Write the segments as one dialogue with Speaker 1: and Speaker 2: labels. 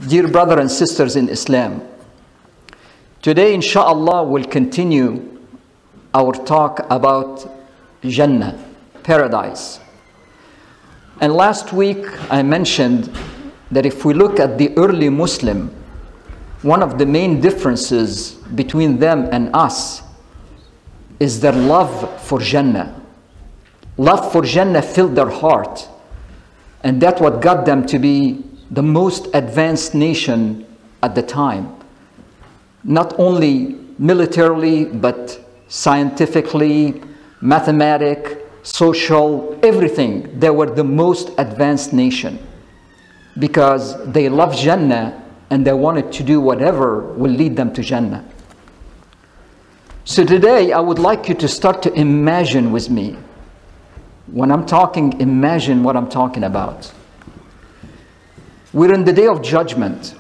Speaker 1: Dear brothers and sisters in Islam, today inshallah we'll continue our talk about Jannah, paradise. And last week I mentioned that if we look at the early Muslim, one of the main differences between them and us is their love for Jannah. Love for Jannah filled their heart, and that's what got them to be the most advanced nation at the time. Not only militarily, but scientifically, mathematic, social, everything. They were the most advanced nation because they loved Jannah and they wanted to do whatever will lead them to Jannah. So today I would like you to start to imagine with me. When I'm talking, imagine what I'm talking about. We're in the day of judgment,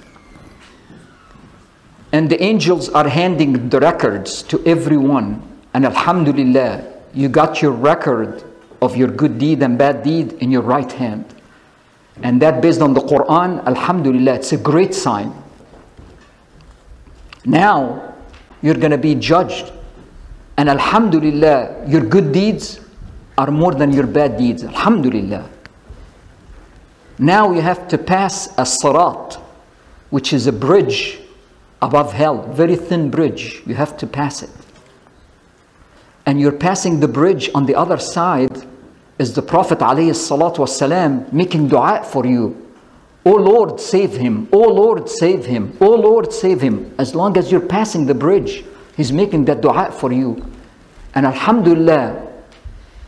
Speaker 1: and the angels are handing the records to everyone. And alhamdulillah, you got your record of your good deed and bad deed in your right hand. And that based on the Quran, alhamdulillah, it's a great sign. Now, you're going to be judged. And alhamdulillah, your good deeds are more than your bad deeds. Alhamdulillah. Now you have to pass a sirat, which is a bridge above hell, very thin bridge. You have to pass it. And you're passing the bridge. On the other side is the Prophet ﷺ making dua for you. Oh Lord, save him. Oh Lord, save him. Oh Lord, save him. As long as you're passing the bridge, he's making that dua for you. And alhamdulillah,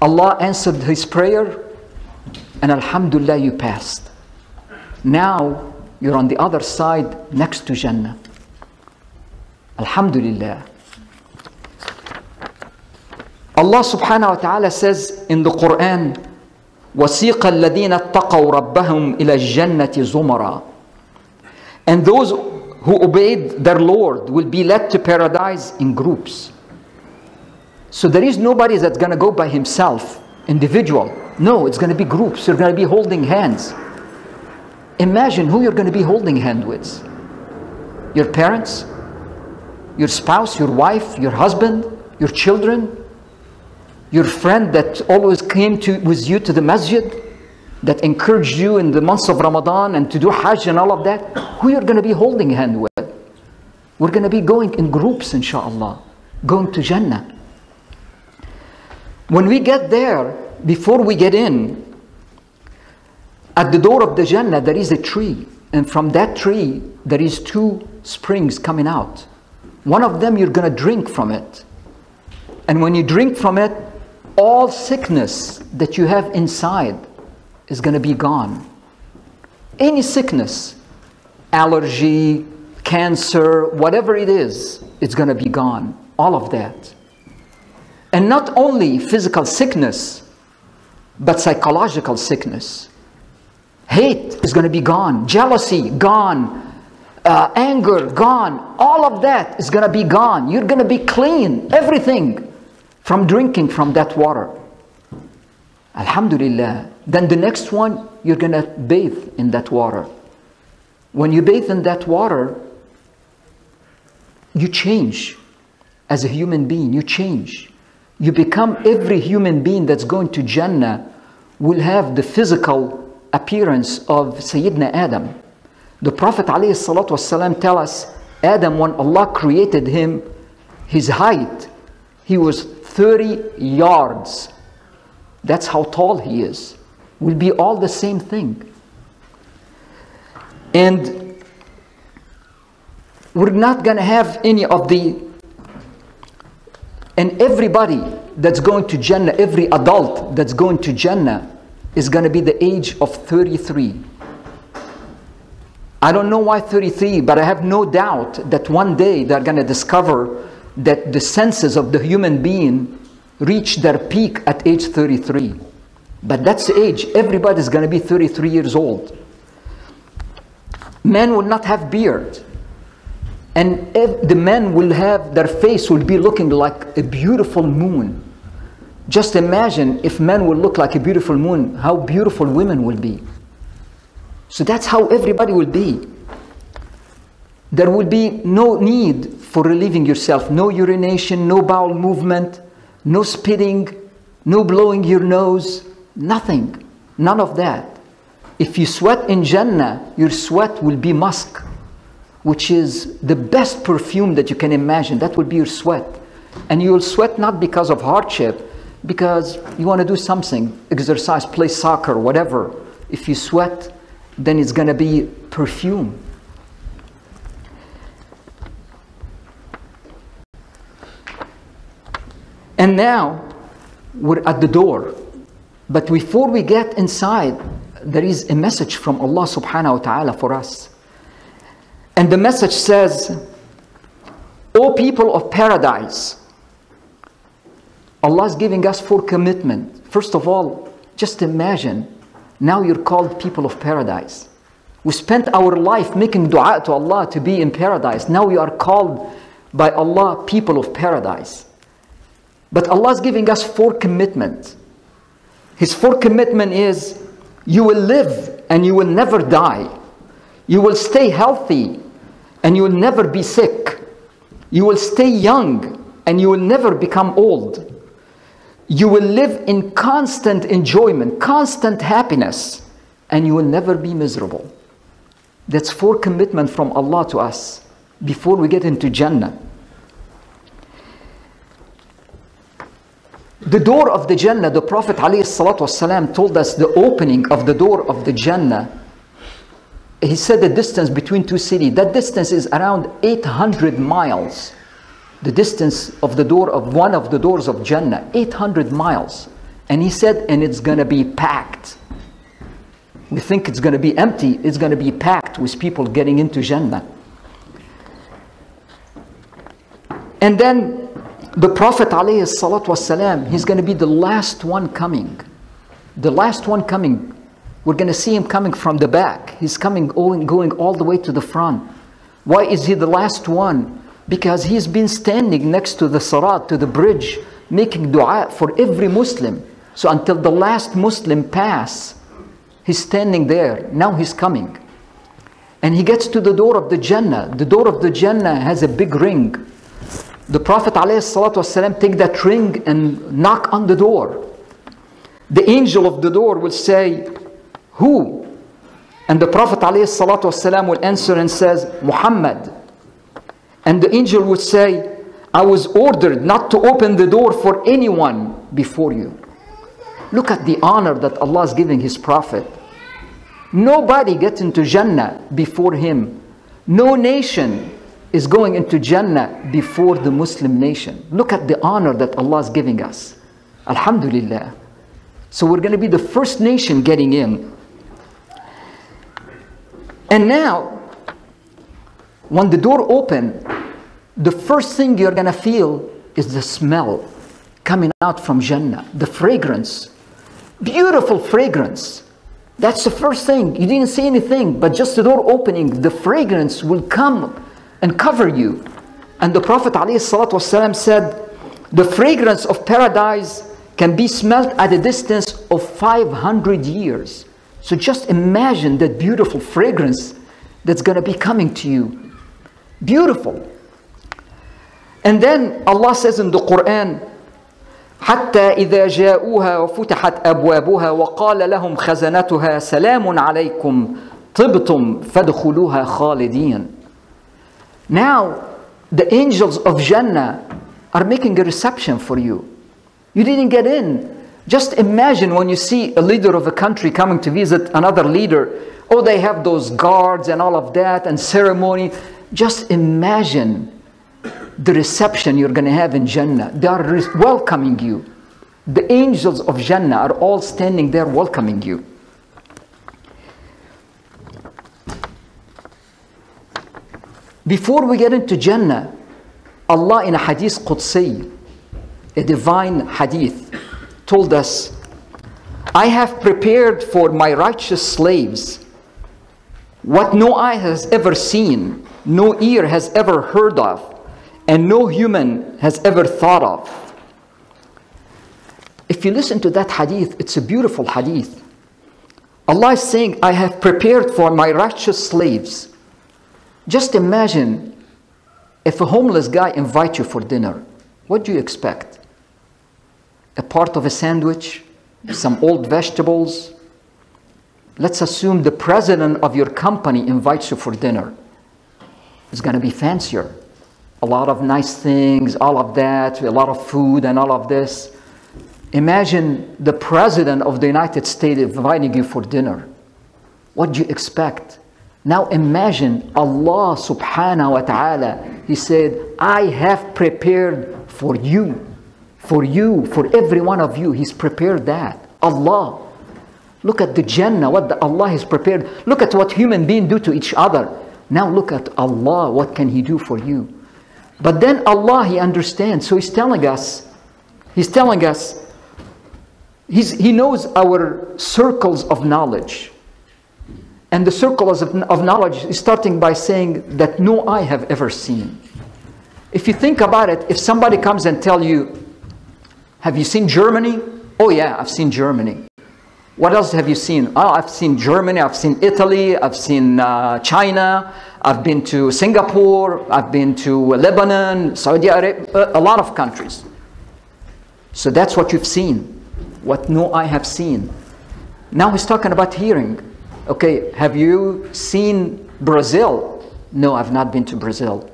Speaker 1: Allah answered his prayer, and alhamdulillah, you passed. Now you're on the other side next to Jannah. Alhamdulillah. Allah subhanahu wa ta'ala says in the Quran, وَسِيقَ الَّذِينَ اتَّقَوْا رَبَّهُمْ إِلَى الجَّنَّةِ زُمَرًا. And those who obeyed their Lord will be led to paradise in groups. So there is nobody that's going to go by himself, individual. No, it's going to be groups. You're going to be holding hands. Imagine who you're going to be holding hands with. Your parents, your spouse, your wife, your husband, your children, your friend that always came with you to the masjid, that encouraged you in the months of Ramadan and to do Hajj and all of that. Who you're going to be holding hands with. We're going to be going in groups, inshallah, going to Jannah. When we get there, before we get in, at the door of the Jannah there is a tree, and from that tree there is two springs coming out. One of them you're going to drink from it, and when you drink from it, all sickness that you have inside is going to be gone. Any sickness, allergy, cancer, whatever it is, it's going to be gone. All of that. And not only physical sickness, but psychological sickness. Hate is going to be gone. Jealousy, gone. Anger, gone. All of that is going to be gone. You're going to be clean. Everything from drinking from that water. Alhamdulillah. Then the next one, you're going to bathe in that water. When you bathe in that water, you change. As a human being, you change. You become, every human being that's going to Jannah will have the physical appearance of Sayyidina Adam. The Prophet ﷺ tell us, Adam, when Allah created him, his height, he was 30 yards. That's how tall he is. Will be all the same thing. And we're not going to have any of the... And everybody that's going to Jannah, every adult that's going to Jannah is going to be the age of 33. I don't know why 33, but I have no doubt that one day they're going to discover that the senses of the human being reach their peak at age 33. But that's the age. Everybody's going to be 33 years old. Men will not have beard. And if the men will have, their face will be looking like a beautiful moon. Just imagine if men will look like a beautiful moon, how beautiful women will be. So that's how everybody will be. There will be no need for relieving yourself. No urination, no bowel movement, no spitting, no blowing your nose, nothing. None of that. If you sweat in Jannah, your sweat will be musk, which is the best perfume that you can imagine. That will be your sweat. And you will sweat not because of hardship, because you want to do something, exercise, play soccer, whatever. If you sweat, then it's going to be perfume. And now we're at the door. But before we get inside, there is a message from Allah subhanahu wa ta'ala for us. And the message says, O people of paradise, Allah is giving us 4 commitments. First of all, just imagine, now you're called people of paradise. We spent our life making dua to Allah to be in paradise. Now we are called by Allah people of paradise. But Allah is giving us 4 commitments. His 4 commitment is, you will live and you will never die. You will stay healthy and you will never be sick. You will stay young and you will never become old. You will live in constant enjoyment, constant happiness, and you will never be miserable. That's 4 commitments from Allah to us before we get into Jannah. The door of the Jannah, the Prophet ﷺ told us the opening of the door of the Jannah. He said the distance between 2 cities. That distance is around 800 miles. The distance of the door of one of the doors of Jannah, 800 miles. And he said, and it's going to be packed. We think it's going to be empty. It's going to be packed with people getting into Jannah. And then the Prophet ﷺ, he's going to be the last one coming. The last one coming. We're going to see him coming from the back. He's coming, going all the way to the front. Why is he the last one? Because he's been standing next to the Sirat, to the bridge, making dua for every Muslim. So until the last Muslim pass, he's standing there. Now he's coming. And he gets to the door of the Jannah. The door of the Jannah has a big ring. The Prophet ﷺ take that ring and knock on the door. The angel of the door will say, who? And the Prophet ﷺ will answer and says, Muhammad. And the angel would say, I was ordered not to open the door for anyone before you. Look at the honor that Allah is giving His Prophet. Nobody gets into Jannah before him. No nation is going into Jannah before the Muslim nation. Look at the honor that Allah is giving us. Alhamdulillah. So we're going to be the first nation getting in. And now, when the door opens, the first thing you're going to feel is the smell coming out from Jannah. The fragrance. Beautiful fragrance. That's the first thing. You didn't see anything, but just the door opening, the fragrance will come and cover you. And the Prophet ﷺ said, the fragrance of paradise can be smelled at a distance of 500 years. So just imagine that beautiful fragrance that's going to be coming to you. Beautiful. And then Allah says in the Quran, حتى إذا جاءوها وفتحت أبوابها وقال لهم خزنتها سلام عليكم طبتم فادخلوها خالدين. Now the angels of Jannah are making a reception for you. You didn't get in. Just imagine when you see a leader of a country coming to visit another leader. Oh, they have those guards and all of that and ceremony. Just imagine the reception you're going to have in Jannah. They are welcoming you. The angels of Jannah are all standing there welcoming you. Before we get into Jannah, Allah in a hadith Qudsi, a divine hadith, told us, I have prepared for my righteous slaves what no eye has ever seen, no ear has ever heard of, and no human has ever thought of. If you listen to that hadith, it's a beautiful hadith. Allah is saying, I have prepared for my righteous slaves Just imagine if a homeless guy invites you for dinner. What do you expect? A part of a sandwich? Some old vegetables? Let's assume the president of your company invites you for dinner. It's going to be fancier. A lot of nice things, all of that, a lot of food and all of this. Imagine the president of the United States inviting you for dinner. What do you expect? Now imagine Allah subhanahu wa ta'ala. He said, I have prepared for you, for every one of you. He's prepared that. Allah. Look at the Jannah, what Allah has prepared. Look at what human beings do to each other. Now look at Allah, what can He do for you? But then Allah, He understands. So He's telling us, He knows our circles of knowledge. And the circles of knowledge is starting by saying that no eye have ever seen. If you think about it, if somebody comes and tell you, have you seen Germany? Oh yeah, I've seen Germany. What else have you seen? Oh, I've seen Germany, I've seen Italy, I've seen China, I've been to Singapore, I've been to Lebanon, Saudi Arabia, a lot of countries. So that's what you've seen, what no eye have seen. Now he's talking about hearing. Okay, have you seen Brazil? No, I've not been to Brazil.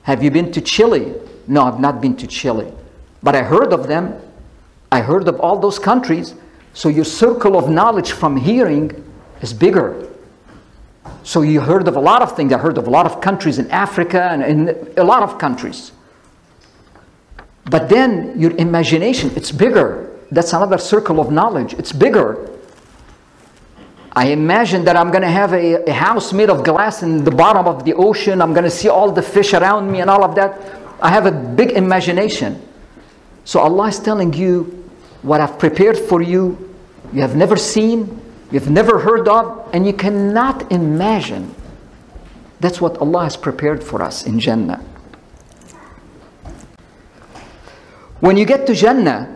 Speaker 1: Have you been to Chile? No, I've not been to Chile. But I heard of them. I heard of all those countries. So your circle of knowledge from hearing is bigger. So you heard of a lot of things. I heard of a lot of countries in Africa and in a lot of countries. But then your imagination, it's bigger. That's another circle of knowledge. It's bigger. I imagine that I'm going to have a house made of glass in the bottom of the ocean. I'm going to see all the fish around me and all of that. I have a big imagination. So Allah is telling you, what I've prepared for you, you have never seen, you've never heard of, and you cannot imagine. That's what Allah has prepared for us in Jannah. When you get to Jannah,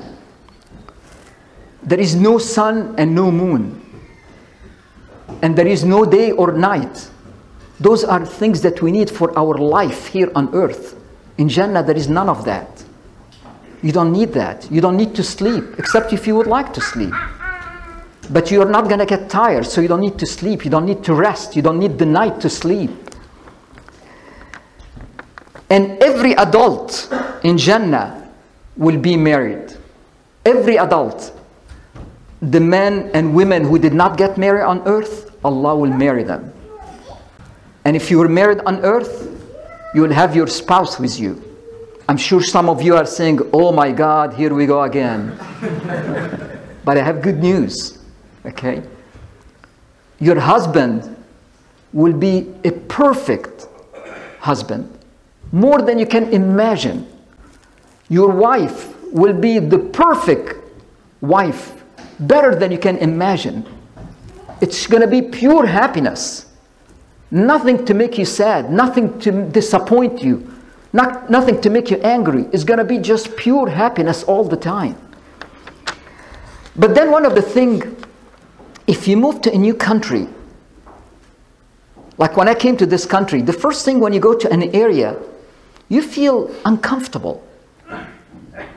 Speaker 1: there is no sun and no moon. And there is no day or night. Those are things that we need for our life here on earth. In Jannah, there is none of that. You don't need that. You don't need to sleep, except if you would like to sleep. But you're not going to get tired, so you don't need to sleep. You don't need to rest. You don't need the night to sleep. And every adult in Jannah will be married. Every adult. The men and women who did not get married on earth, Allah will marry them. And if you were married on earth, you will have your spouse with you. I'm sure some of you are saying, oh my God, here we go again. But I have good news, okay? Your husband will be a perfect husband, more than you can imagine. Your wife will be the perfect wife, better than you can imagine. It's going to be pure happiness. Nothing to make you sad, nothing to disappoint you, nothing to make you angry. It's going to be just pure happiness all the time. But then one of the things, if you move to a new country, like when I came to this country, the first thing when you go to an area, you feel uncomfortable.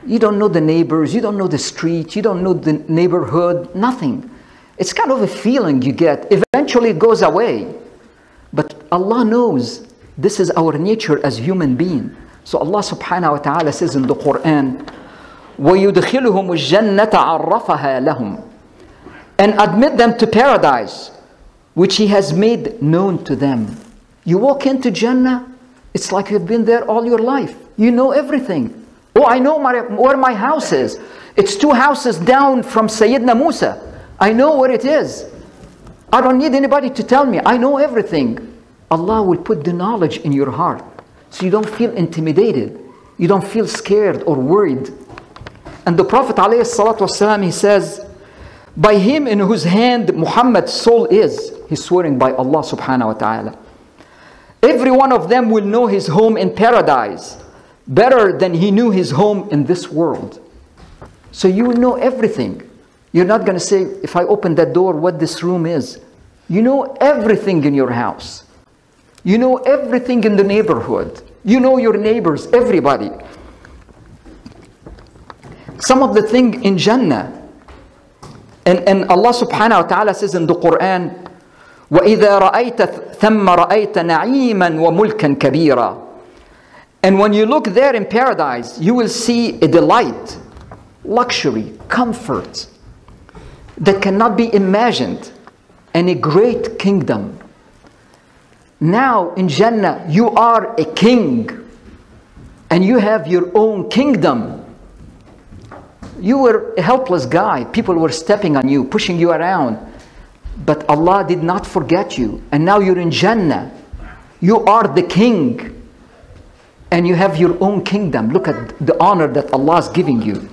Speaker 1: You don't know the neighbors, you don't know the street, you don't know the neighborhood, nothing. It's kind of a feeling you get. Eventually it goes away. But Allah knows this is our nature as human beings. So Allah subhanahu wa ta'ala says in the Quran, وَيُدْخِلُهُمُ الجَّنَّةَ عَرَّفَهَا لَهُمْ, and admit them to paradise, which He has made known to them. You walk into Jannah, it's like you've been there all your life. You know everything. Oh, I know where my house is. It's 2 houses down from Sayyidina Musa. I know where it is. I don't need anybody to tell me. I know everything. Allah will put the knowledge in your heart, so you don't feel intimidated. You don't feel scared or worried. And the Prophet ﷺ, he says, by him in whose hand Muhammad's soul is, he's swearing by Allah subhanahu wa ta'ala, every one of them will know his home in paradise better than he knew his home in this world. So you will know everything. You're not going to say, if I open that door, what this room is. You know everything in your house. You know everything in the neighborhood. You know your neighbors, everybody. Some of the things in Jannah, and Allah subhanahu wa ta'ala says in the Quran, وَإِذَا رَأَيْتَ ثَمَّ رَأَيْتَ نَعِيمًا وَمُلْكًا كَبِيرًا. And when you look there in paradise, you will see a delight, luxury, comfort that cannot be imagined, and a great kingdom. Now in Jannah, you are a king, and you have your own kingdom. You were a helpless guy. People were stepping on you, pushing you around. But Allah did not forget you. And now you're in Jannah. You are the king. And you have your own kingdom. Look at the honor that Allah is giving you.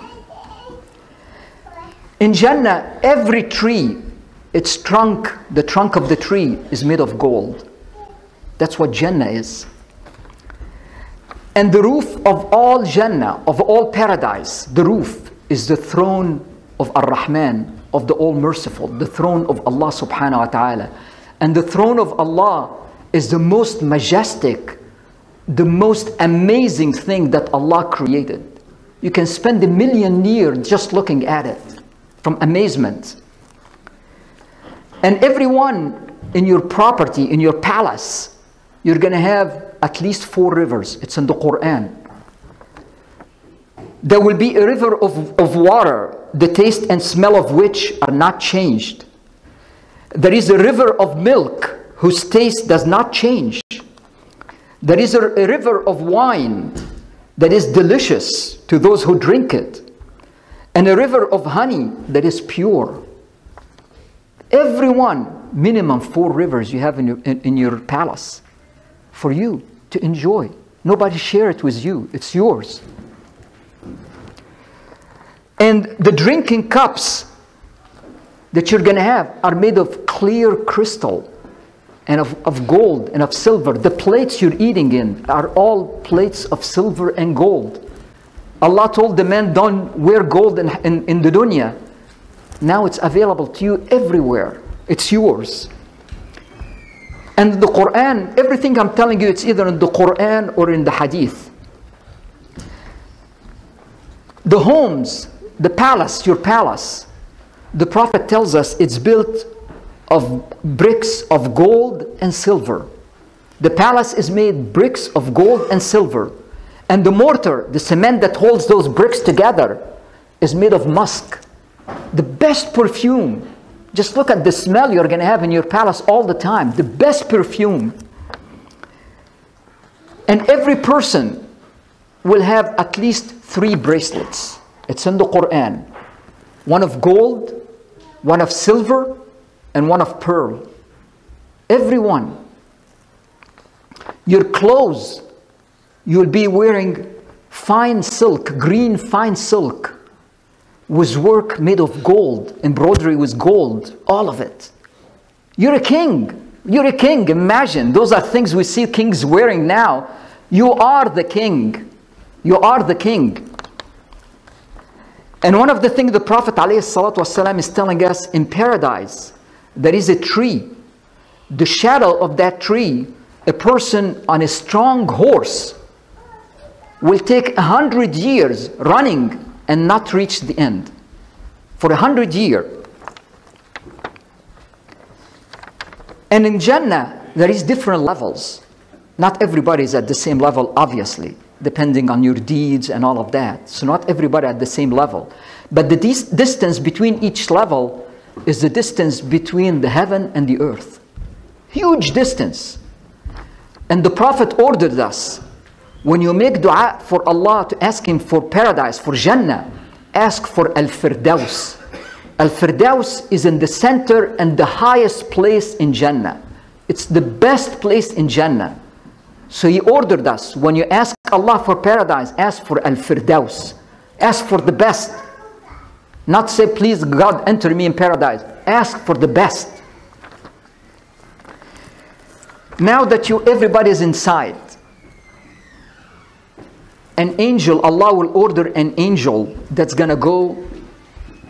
Speaker 1: In Jannah, every tree, its trunk, the trunk of the tree is made of gold. That's what Jannah is. And the roof of all Jannah, of all paradise, the roof is the throne of Ar-Rahman, of the All-Merciful, the throne of Allah subhanahu wa ta'ala. And the throne of Allah is the most majestic, the most amazing thing that Allah created. You can spend 1,000,000 years just looking at it from amazement. And everyone in your property, in your palace, you're going to have at least 4 rivers. It's in the Quran. There will be a river of water, the taste and smell of which are not changed. There is a river of milk whose taste does not change. There is a river of wine that is delicious to those who drink it. And a river of honey that is pure. Everyone, minimum 4 rivers you have in your palace for you to enjoy. Nobody share it with you. It's yours. And the drinking cups that you're going to have are made of clear crystal and of gold and of silver. The plates you're eating in are all plates of silver and gold. Allah told the man, don't wear gold in the dunya. Now it's available to you everywhere. It's yours. And the Quran, everything I'm telling you, it's either in the Quran or in the Hadith. The homes, the palace, your palace, the Prophet tells us it's built of bricks of gold and silver. The palace is made bricks of gold and silver. And the mortar, the cement that holds those bricks together, is made of musk. The best perfume. Just look at the smell you're going to have in your palace all the time. The best perfume. And every person will have at least 3 bracelets. It's in the Quran. One of gold, one of silver, and one of pearl. Everyone. Your clothes, you'll be wearing fine silk, green fine silk, with work made of gold, embroidery with gold, all of it. You're a king. You're a king. Imagine, those are things we see kings wearing now. You are the king. You are the king. And one of the things the Prophet ﷺ is telling us, in paradise, there is a tree. The shadow of that tree, a person on a strong horse will take 100 years running and not reach the end. For 100 years. And in Jannah, there is different levels. Not everybody is at the same level, obviously, depending on your deeds and all of that. So not everybody at the same level. But the distance between each level is the distance between the heaven and the earth. Huge distance. And the Prophet ordered us, when you make dua for Allah to ask Him for paradise, for Jannah, ask for Al-Firdaus. Al-Firdaus is in the center and the highest place in Jannah. It's the best place in Jannah. So He ordered us, when you ask Allah for paradise, ask for Al-Firdaus. Ask for the best. Not say, please God, enter me in paradise. Ask for the best. Now that everybody is inside, an angel, Allah will order an angel that's going to go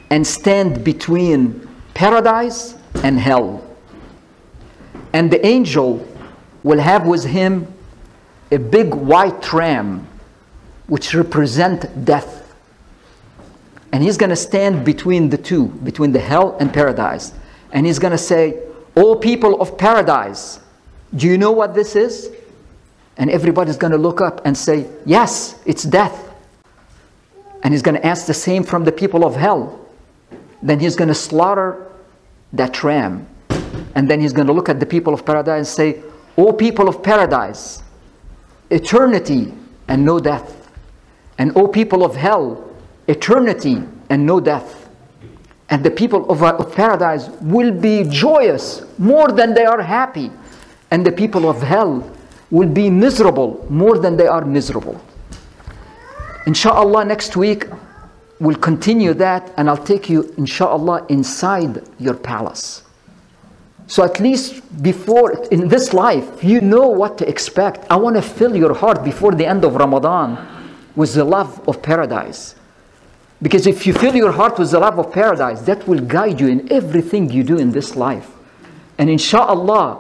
Speaker 1: and stand between paradise and hell. And the angel will have with him a big white ram, which represent death. And he's going to stand between the two, between the hell and paradise. And he's going to say, "O people of paradise, do you know what this is?" And everybody's going to look up and say, "Yes, it's death." And he's going to ask the same from the people of hell. Then he's going to slaughter that ram. And then he's going to look at the people of paradise and say, "O people of paradise, eternity and no death. And O people of hell, eternity and no death." And the people of paradise will be joyous more than they are happy. And the people of hell will be miserable more than they are miserable. Inshallah, next week we'll continue that, and I'll take you, inshallah, inside your palace. So at least before, in this life, you know what to expect. I want to fill your heart before the end of Ramadan with the love of paradise. Because if you fill your heart with the love of paradise, that will guide you in everything you do in this life. And inshallah,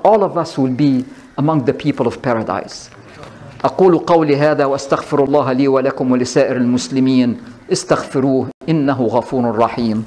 Speaker 1: all of us will be among the people of paradise. أقول قولي هذا وأستغفر الله لي ولكم ولسائر المسلمين استغفروه إنه غفور رحيم.